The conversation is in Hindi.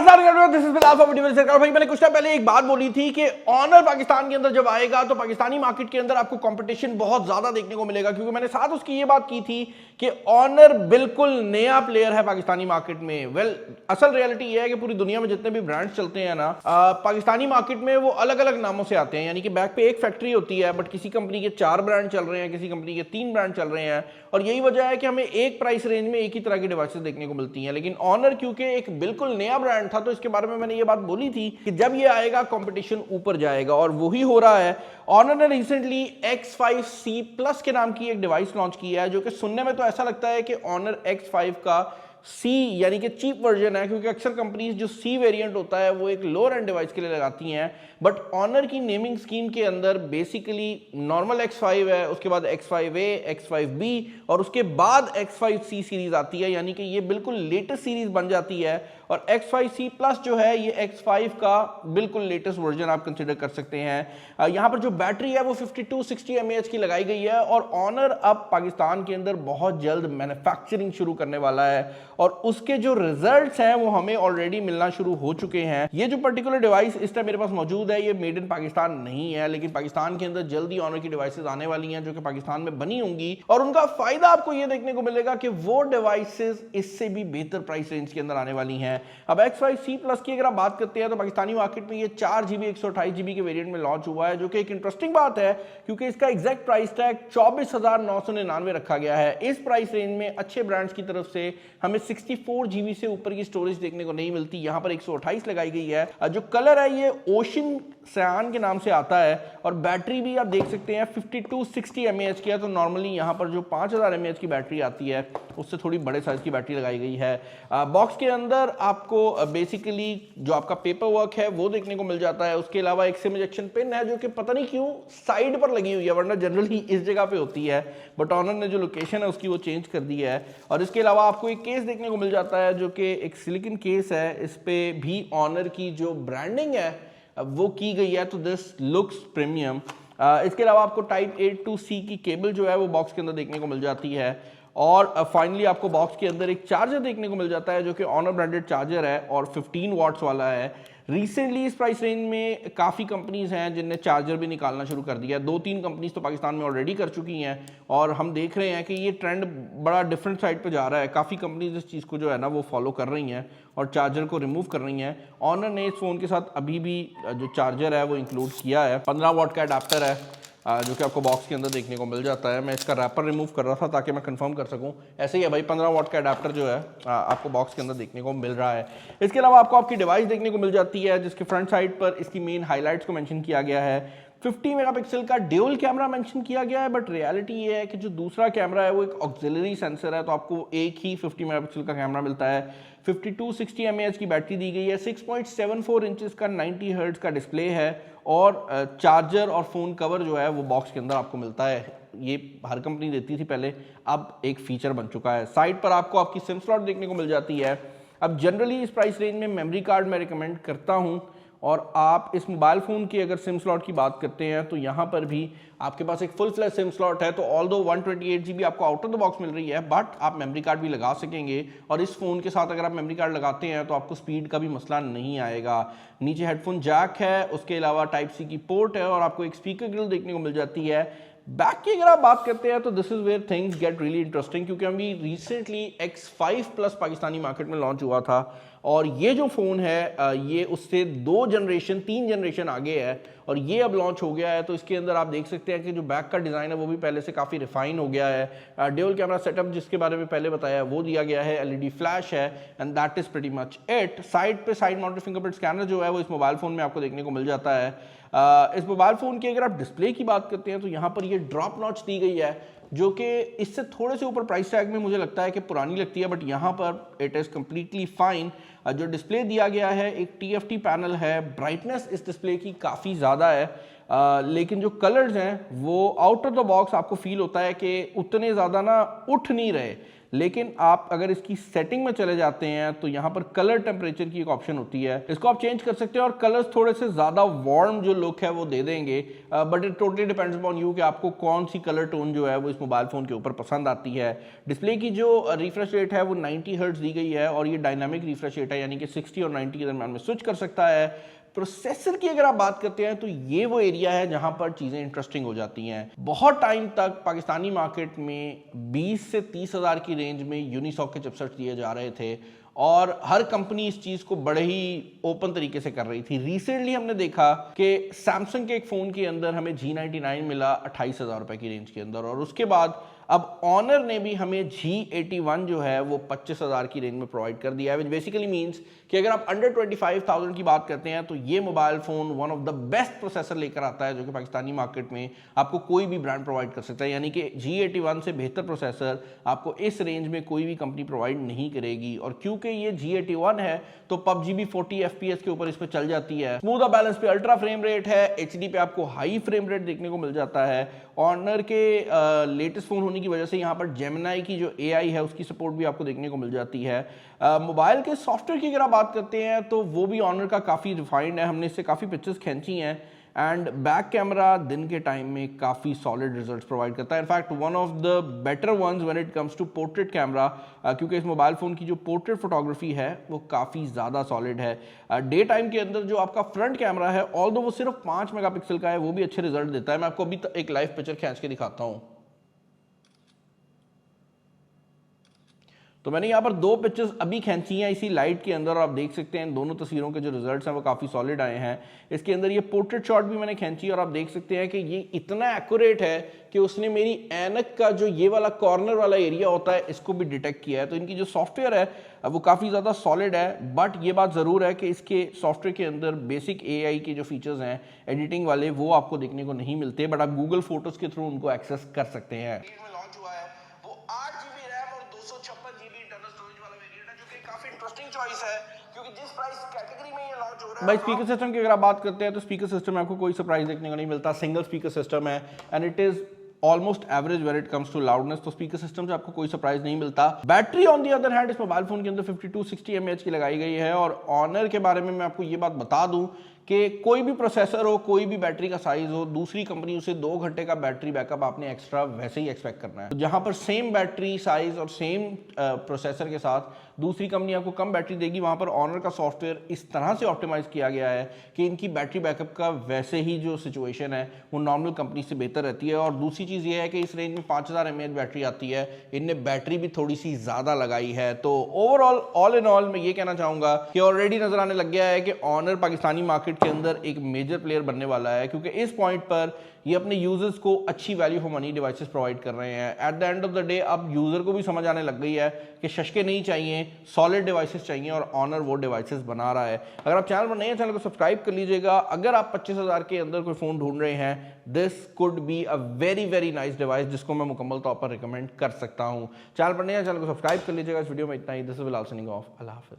भाई मैंने कुछ टाइम पहले एक बात बोली थी कि ऑनर पाकिस्तान के अंदर जब आएगा तो पाकिस्तानी मार्केट के अंदर आपको कंपटीशन बहुत ज्यादा देखने को मिलेगा, क्योंकि मैंने साथ उसकी ये बात की थी कि ऑनर बिल्कुल नया प्लेयर है पाकिस्तानी मार्केट में। असल रियलिटी ये है कि पूरी दुनिया में जितने भी ब्रांड्स चलते हैं ना, पाकिस्तानी मार्केट में वो अलग अलग नामों से आते हैं। यानी कि बैक पे एक फैक्ट्री होती है, बट किसी कंपनी के 4 ब्रांड चल रहे हैं, किसी कंपनी के 3 ब्रांड चल रहे हैं, और यही वजह है कि हमें एक प्राइस रेंज में एक ही तरह की डिवाइसेस देखने को मिलती हैं। लेकिन ऑनर क्योंकि एक बिल्कुल नया ब्रांड था, तो इसके बारे में मैंने ये बात बोली थी कि जब ये आएगा कंपटीशन ऊपर जाएगा, और वही हो रहा है। ऑनर ने रिसेंटली X5C Plus के नाम की एक डिवाइस लॉन्च की है, जो कि सुनने में तो ऐसा लगता है कि ऑनर X5 का C यानी कि चीप वर्जन है, क्योंकि अक्सर कंपनीज जो C वेरिएंट होता है वो एक लोअर एंड डिवाइस के लिए लगाती हैं। बट ऑनर की नेमिंग स्कीम के अंदर बेसिकली नॉर्मल X5 है, उसके बाद X5A, X5B और उसके बाद X5C सीरीज आती है, यानी कि ये बिल्कुल लेटेस्ट सीरीज बन जाती है। और X5C Plus जो है ये X5 का बिल्कुल लेटेस्ट वर्जन आप कंसिडर कर सकते हैं। यहाँ पर जो बैटरी है वो 5260 mAh की लगाई गई है, और ऑनर अब पाकिस्तान के अंदर बहुत जल्द मैन्युफैक्चरिंग शुरू करने वाला है, और उसके जो रिजल्ट्स हैं वो हमें ऑलरेडी मिलना शुरू हो चुके हैं। ये जो पर्टिकुलर डिवाइस इस टाइम मेरे पास मौजूद है, ये मेड इन पाकिस्तान नहीं है, लेकिन पाकिस्तान के अंदर जल्दी ऑनर की डिवाइसेस आने वाली हैं जो कि पाकिस्तान में बनी होंगी, और उनका फायदा आपको ये देखने को मिलेगा कि वो डिवाइसेस इससे भी बेहतर प्राइस रेंज के अंदर आने वाली हैं। अब X5C Plus की अगर आप बात करते हैं तो पाकिस्तानी मार्केट में ये 4GB 128GB के वेरिएंट में लॉन्च हुआ है, जो कि एक इंटरेस्टिंग बात है क्योंकि इसका एग्जैक्ट प्राइस टैग 24,999 रखा गया है। इस प्राइस रेंज में अच्छे ब्रांड्स की तरफ से हमें 64GB से ऊपर की स्टोरेज देखने को नहीं मिलती, यहाँ पर 128 लगाई गई है। जो कलर है ये ओशन सयान के नाम से आता है, और बैटरी भी आप देख सकते हैं 5260 mAh की है। तो नॉर्मली यहाँ पर जो 5000 mAh की बैटरी आती है उससे थोड़ी बड़े साइज की बैटरी लगाई गई है। बॉक्स के अंदर आपको बेसिकली जो आपका पेपर वर्क है वो देखने को मिल जाता है। उसके अलावा एक सिम इजेक्शन पिन है जो कि पता नहीं क्यों साइड पर लगी हुई है, वरना जनरली इस जगह पे होती है, बट ऑनर ने जो लोकेशन है उसकी वो चेंज कर दी है। और इसके अलावा आपको एक केस देखने को मिल जाता है जो कि एक सिलिकॉन केस है, इस पे भी ऑनर की जो ब्रांडिंग है वो की गई है, तो दिस लुक्स प्रीमियम। इसके अलावा आपको टाइप A to C की केबल जो है वो बॉक्स के अंदर देखने को मिल जाती है, और फाइनली आपको बॉक्स के अंदर एक चार्जर देखने को मिल जाता है जो कि ऑनर ब्रांडेड चार्जर है और 15 वॉट्स वाला है। रिसेंटली इस प्राइस रेंज में काफ़ी कंपनीज हैं जिनने चार्जर भी निकालना शुरू कर दिया है। 2-3 कंपनीज तो पाकिस्तान में ऑलरेडी कर चुकी हैं, और हम देख रहे हैं कि ये ट्रेंड बड़ा डिफरेंट साइड पे जा रहा है। काफ़ी कंपनीज इस चीज़ को जो है ना वो फॉलो कर रही हैं और चार्जर को रिमूव कर रही हैं। ऑनर ने इस फ़ोन के साथ अभी भी जो चार्जर है वो इंक्लूड किया है। 15 वॉट का अडाप्टर है जो कि आपको बॉक्स के अंदर देखने को मिल जाता है। मैं इसका रैपर रिमूव कर रहा था ताकि मैं कंफर्म कर सकूं। ऐसे ही है भाई, 15 वॉट का अडाप्टर जो है आपको बॉक्स के अंदर देखने को मिल रहा है। इसके अलावा आपको आपकी डिवाइस देखने को मिल जाती है, जिसके फ्रंट साइड पर इसकी मेन हाईलाइट्स को मेंशन किया गया है। 50 मेगापिक्सल का ड्यूल कैमरा मेंशन किया गया है, बट रियलिटी ये है कि जो दूसरा कैमरा है वो एक ऑक्सिलरी सेंसर है, तो आपको एक ही 50 मेगापिक्सल का कैमरा मिलता है। 5260 mAh की बैटरी दी गई है, 6.74 इंचेस का 90 हर्ट्ज का डिस्प्ले है, और चार्जर और फ़ोन कवर जो है वो बॉक्स के अंदर आपको मिलता है। ये हर कंपनी देती थी पहले, अब एक फीचर बन चुका है। साइड पर आपको आपकी सिम स्लॉट देखने को मिल जाती है। अब जनरली इस प्राइस रेंज में मेमोरी कार्ड मैं रिकमेंड करता हूँ, और आप इस मोबाइल फ़ोन की अगर सिम स्लॉट की बात करते हैं तो यहाँ पर भी आपके पास एक फुल फ्लैश सिम स्लॉट है। तो ऑल्दो 128GB आपको आउट ऑफ द बॉक्स मिल रही है, बट आप मेमोरी कार्ड भी लगा सकेंगे, और इस फ़ोन के साथ अगर आप मेमोरी कार्ड लगाते हैं तो आपको स्पीड का भी मसला नहीं आएगा। नीचे हेडफोन जैक है, उसके अलावा टाइप C की पोर्ट है, और आपको एक स्पीकर ग्रिल देखने को मिल जाती है। बैक की अगर आप बात करते हैं तो this is where things get really interesting, क्योंकि अभी recently X5 Plus Pakistani market में लॉन्च हुआ था, और ये जो फ़ोन है ये उससे 3 जनरेशन आगे है, और ये अब लॉन्च हो गया है। तो इसके अंदर आप देख सकते हैं कि जो बैक का डिज़ाइन है वो भी पहले से काफ़ी रिफाइन हो गया है। ड्यूल कैमरा सेटअप जिसके बारे में पहले बताया वो दिया गया है, LED फ्लैश है, and that is pretty much it. Side पे साइड माउंटेड फिंगरप्रिंट स्कैनर जो है वो इस मोबाइल फ़ोन में आपको देखने को मिल जाता है। इस मोबाइल फ़ोन की अगर आप डिस्प्ले की बात करते हैं तो यहाँ पर ये ड्रॉप नॉच दी गई है, जो कि इससे थोड़े से ऊपर प्राइस टैग में मुझे लगता है कि पुरानी लगती है, बट यहाँ पर इट इज़ कम्प्लीटली फाइन। जो डिस्प्ले दिया गया है एक TFT पैनल है, ब्राइटनेस इस डिस्प्ले की काफ़ी ज़्यादा है, लेकिन जो कलर्स हैं वो आउट ऑफ द बॉक्स आपको फील होता है कि उतने ज़्यादा ना उठ नहीं रहे। लेकिन आप अगर इसकी सेटिंग में चले जाते हैं तो यहाँ पर कलर टेम्परेचर की एक ऑप्शन होती है, इसको आप चेंज कर सकते हैं और कलर्स थोड़े से ज़्यादा वार्म जो लुक है वो दे देंगे। But it totally depends upon you कि आपको कौन सी कलर टोन जो है वो इस मोबाइल फ़ोन के ऊपर पसंद आती है। डिस्प्ले की जो रिफ्रेश रेट है वो 90 हर्ट्ज दी गई है और ये डायनामिक रिफ्रेश रेट है, यानी कि 60 और 90 के दरम्यान में स्विच कर सकता है। प्रोसेसर की अगर आप बात करते हैं तो ये वो एरिया है जहां पर चीज़ें इंटरेस्टिंग हो जाती हैं। बहुत टाइम तक पाकिस्तानी मार्केट में 20 से 30 हज़ार की रेंज में यूनिसॉक के चिपसेट्स दिए जा रहे थे और हर कंपनी इस चीज़ को बड़े ही ओपन तरीके से कर रही थी। रिसेंटली हमने देखा कि सैमसंग के एक फ़ोन के अंदर हमें G99 मिला 28,000 रुपये की रेंज के अंदर, और उसके बाद अब ऑनर ने भी हमें G81 जो है वो 25,000 की रेंज में प्रोवाइड कर दिया है, विच बेसिकली मीन्स कि अगर आप अंडर 25,000 की बात करते हैं तो ये mobile phone one of the best processor लेकर आता है जो कि पाकिस्तानी मार्केट में आपको कोई भी ब्रांड प्रोवाइड कर सकता है। यानी कि G81 से बेहतर प्रोसेसर आपको इस रेंज में कोई भी कंपनी प्रोवाइड नहीं करेगी, और क्योंकि ये G81 है तो PUBG भी 40 FPS के ऊपर इस पर चल जाती है। स्मूथ और बैलेंस पे अल्ट्रा फ्रेम रेट है, HD पे आपको हाई फ्रेम रेट देखने को मिल जाता है। ऑनर के लेटेस्ट फ़ोन होने की वजह से यहाँ पर जेमिनाई की जो AI है उसकी सपोर्ट भी आपको देखने को मिल जाती है। मोबाइल के सॉफ्टवेयर की अगर आप बात करते हैं तो वो भी ऑनर का काफ़ी रिफाइंड है, हमने इससे काफ़ी पिक्चर्स खींची हैं एंड बैक कैमरा दिन के टाइम में काफ़ी सॉलिड रिजल्ट्स प्रोवाइड करता है। In fact one of the better ones when it comes to portrait camera, क्योंकि इस मोबाइल फ़ोन की जो पोर्ट्रेट फोटोग्राफी है वो काफ़ी ज़्यादा सॉलिड है। डे टाइम के अंदर जो आपका फ्रंट कैमरा है ऑल्दो वो सिर्फ 5 मेगापिक्सल का है, वो भी अच्छे रिजल्ट देता है। मैं आपको अभी एक लाइव पिक्चर खींच के दिखाता हूँ। तो मैंने यहाँ पर 2 पिक्चर्स अभी खींची हैं इसी लाइट के अंदर और आप देख सकते हैं दोनों तस्वीरों के जो रिजल्ट्स हैं वो काफ़ी सॉलिड आए हैं। इसके अंदर ये पोर्ट्रेट शॉट भी मैंने खींची और आप देख सकते हैं कि ये इतना एक्यूरेट है कि उसने मेरी ऐनक का जो ये वाला कॉर्नर वाला एरिया होता है इसको भी डिटेक्ट किया है। तो इनकी जो सॉफ्टवेयर है वो काफ़ी ज़्यादा सॉलिड है, बट ये बात ज़रूर है कि इसके सॉफ्टवेयर के अंदर बेसिक AI के जो फीचर्स हैं एडिटिंग वाले वो आपको देखने को नहीं मिलते, बट आप गूगल फोटोज़ के थ्रू उनको एक्सेस कर सकते हैं। भाई स्पीकर सिस्टम की अगर आप बात करते हैं तो स्पीकर सिस्टम में आपको कोई सरप्राइज देखने को नहीं मिलता। सिंगल स्पीकर सिस्टम है and it is almost average when it comes to loudness, तो स्पीकर सिस्टम से आपको कोई सरप्राइज नहीं मिलता। Battery on the other hand इस मोबाइल फोन के अंदर 5260 mAh की लगाई गई है, और ऑनर के बारे में मैं आपको ये बात बता दूं कि कोई भी प्रोसेसर हो, कोई भी बैटरी का साइज हो, दूसरी कंपनी उसे 2 घंटे का बैटरी बैकअप आपने एक्स्ट्रा वैसे ही एक्सपेक्ट करना है। तो जहां पर सेम बैटरी साइज और सेम प्रोसेसर के साथ दूसरी कंपनी आपको कम बैटरी देगी, वहां पर ऑनर का सॉफ्टवेयर इस तरह से ऑप्टिमाइज किया गया है कि इनकी बैटरी बैकअप का वैसे ही जो सिचुएशन है वो नॉर्मल कंपनी से बेहतर रहती है। और दूसरी चीज़ ये है कि इस रेंज में 5000 mAh बैटरी आती है, इनने बैटरी भी थोड़ी सी ज़्यादा लगाई है। तो ओवरऑल ऑल इन ऑल मैं ये कहना चाहूँगा कि ऑलरेडी नजर आने लग गया है कि ऑनर पाकिस्तानी मार्केट के अंदर एक मेजर प्लेयर बनने वाला है, क्योंकि इस पॉइंट पर ये अपने यूजर्स को अच्छी value for money devices provide कर रहे हैं। At the end of the day अब यूजर को भी समझ आने लग गई है कि शशके नहीं चाहिए, सॉलिड डिवाइसेस चाहिए, और ऑनर वो डिवाइसेस बना रहा है। अगर आप चैनल पर नए हैं, चैनल को सब्सक्राइब कर लीजिएगा। अगर आप 25,000 के अंदर कोई फ़ोन ढूंढ रहे हैं, this could be a very very nice device जिसको मैं मुकम्मल तौर पर रिकमेंड कर सकता हूँ। चैनल पर नए हैं, चैनल को सब्सक्राइब कर लीजिएगा। इस वीडियो में इतना ही। This is Bilal signing off. अल्लाह हाफिज़।